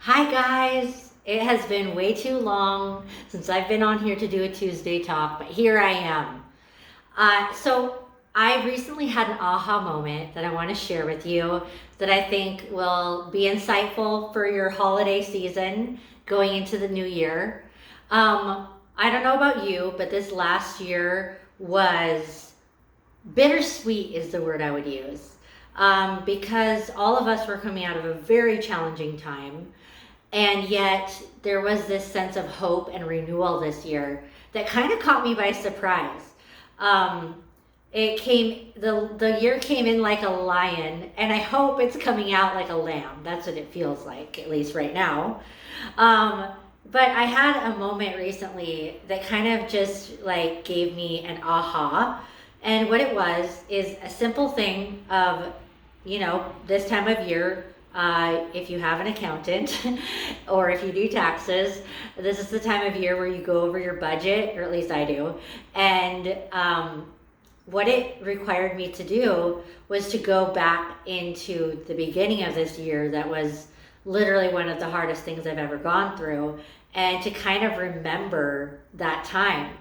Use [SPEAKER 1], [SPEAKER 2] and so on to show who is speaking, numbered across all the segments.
[SPEAKER 1] Hi guys! It has been way too long since I've been on here to do a Tuesday talk, but here I am. So I recently had an aha moment that I want to share with you that I think will be insightful for your holiday season going into the new year. I don't know about you, but this last year was bittersweet is the word I would use. Because all of us were coming out of a very challenging time. And yet there was this sense of hope and renewal this year that kind of caught me by surprise. Um, the year came in like a lion, and I hope it's coming out like a lamb. That's what it feels like, at least right now. Um, but I had a moment recently that kind of just like gave me an aha. And what it was is a simple thing of, this time of year, if you have an accountant or if you do taxes, this is the time of year where you go over your budget, or at least I do. And what it required me to do was to go back into the beginning of this year that was literally one of the hardest things I've ever gone through, and to kind of remember that time.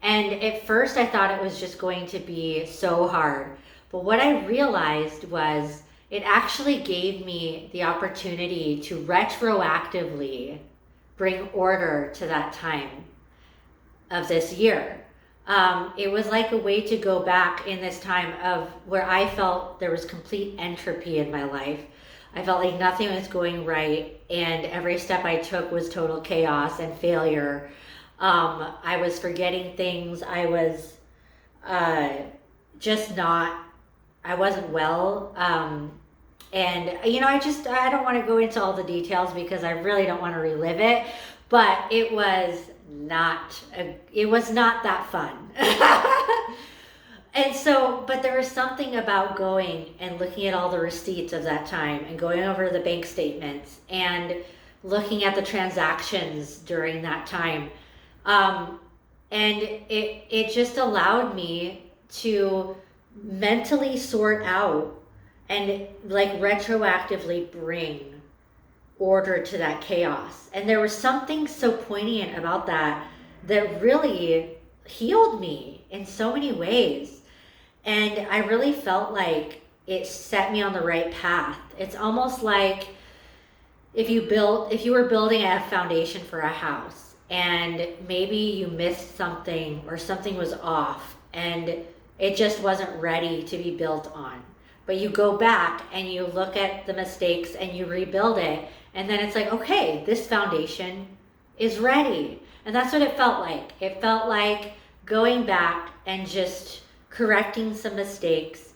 [SPEAKER 1] And at first I thought it was just going to be so hard. But what I realized was it actually gave me the opportunity to retroactively bring order to that time of this year. It was like a way to go back in this time of where I felt there was complete entropy in my life. I felt like nothing was going right, and every step I took was total chaos and failure. I was forgetting things. I was just not, I wasn't well. And I don't want to go into all the details because I really don't want to relive it, but it was not that fun. And so, but there was something about going and looking at all the receipts of that time and going over the bank statements and looking at the transactions during that time. And it just allowed me to mentally sort out and like retroactively bring order to that chaos. And there was something so poignant about that that really healed me in so many ways. And I really felt like it set me on the right path. It's almost like if you were building a foundation for a house and maybe you missed something or something was off and it just wasn't ready to be built on. But you go back and you look at the mistakes and you rebuild it. And then it's like, okay, this foundation is ready. And that's what it felt like. It felt like going back and just correcting some mistakes,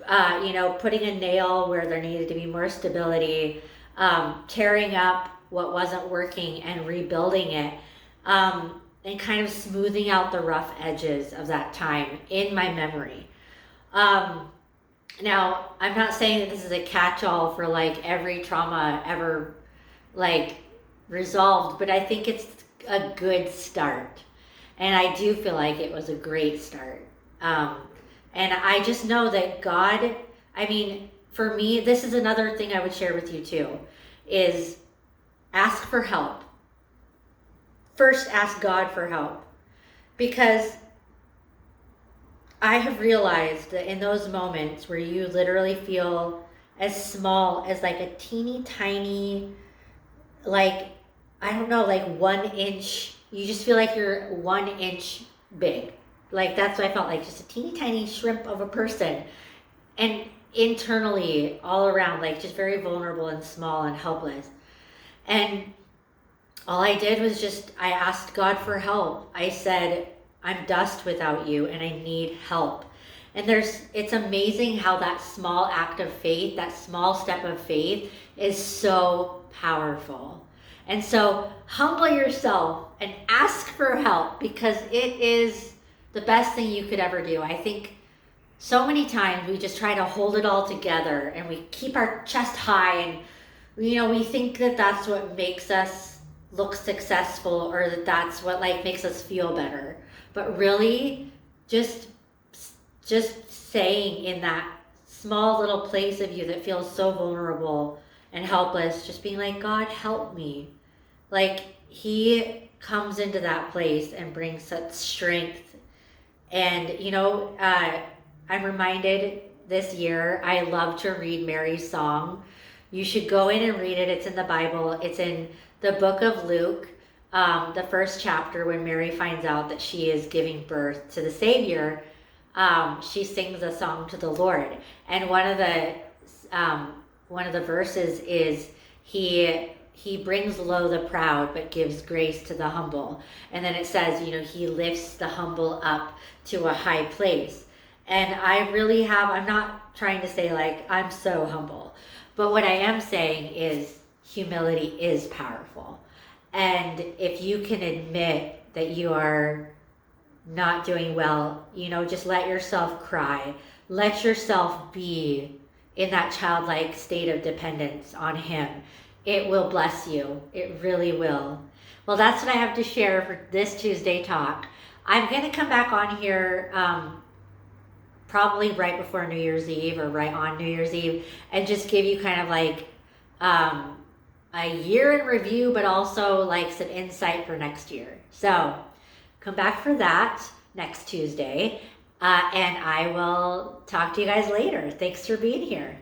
[SPEAKER 1] putting a nail where there needed to be more stability, tearing up what wasn't working and rebuilding it, and kind of smoothing out the rough edges of that time in my memory. Now, I'm not saying that this is a catch-all for like every trauma ever like resolved, but I think it's a good start. And I do feel like it was a great start. And I just know that God, for me, this is another thing I would share with you too, is ask for help. First, ask God for help. Because I have realized that in those moments where you literally feel as small as like a teeny tiny, like, I don't know, like 1 inch, you just feel like you're 1 inch big. Like that's what I felt like, just a teeny tiny shrimp of a person. And internally, all around, like just very vulnerable and small and helpless. And all I did was I asked God for help. I said, I'm dust without you and I need help. And it's amazing how that small act of faith, that small step of faith is so powerful. And so humble yourself and ask for help because it is the best thing you could ever do. I think so many times we just try to hold it all together and we keep our chest high and, we think that that's what makes us look successful or that that's what like makes us feel better. But really just saying in that small little place of you that feels so vulnerable and helpless, just being like, God, help me. Like, he comes into that place and brings such strength. And, I'm reminded this year, I love to read Mary's song. You should go in and read it. It's in the Bible. It's in the book of Luke, the first chapter, when Mary finds out that she is giving birth to the Savior. She sings a song to the Lord. And one of the verses is, he brings low the proud, but gives grace to the humble. And then it says, he lifts the humble up to a high place. And I'm not trying to say like, I'm so humble. But what I am saying is humility is powerful. And if you can admit that you are not doing well, just let yourself cry. Let yourself be in that childlike state of dependence on him. It will bless you. It really will. Well, that's what I have to share for this Tuesday talk. I'm going to come back on here probably right before New Year's Eve or right on New Year's Eve and just give you kind of like a year in review, but also like some insight for next year. So come back for that next Tuesday. And I will talk to you guys later. Thanks for being here.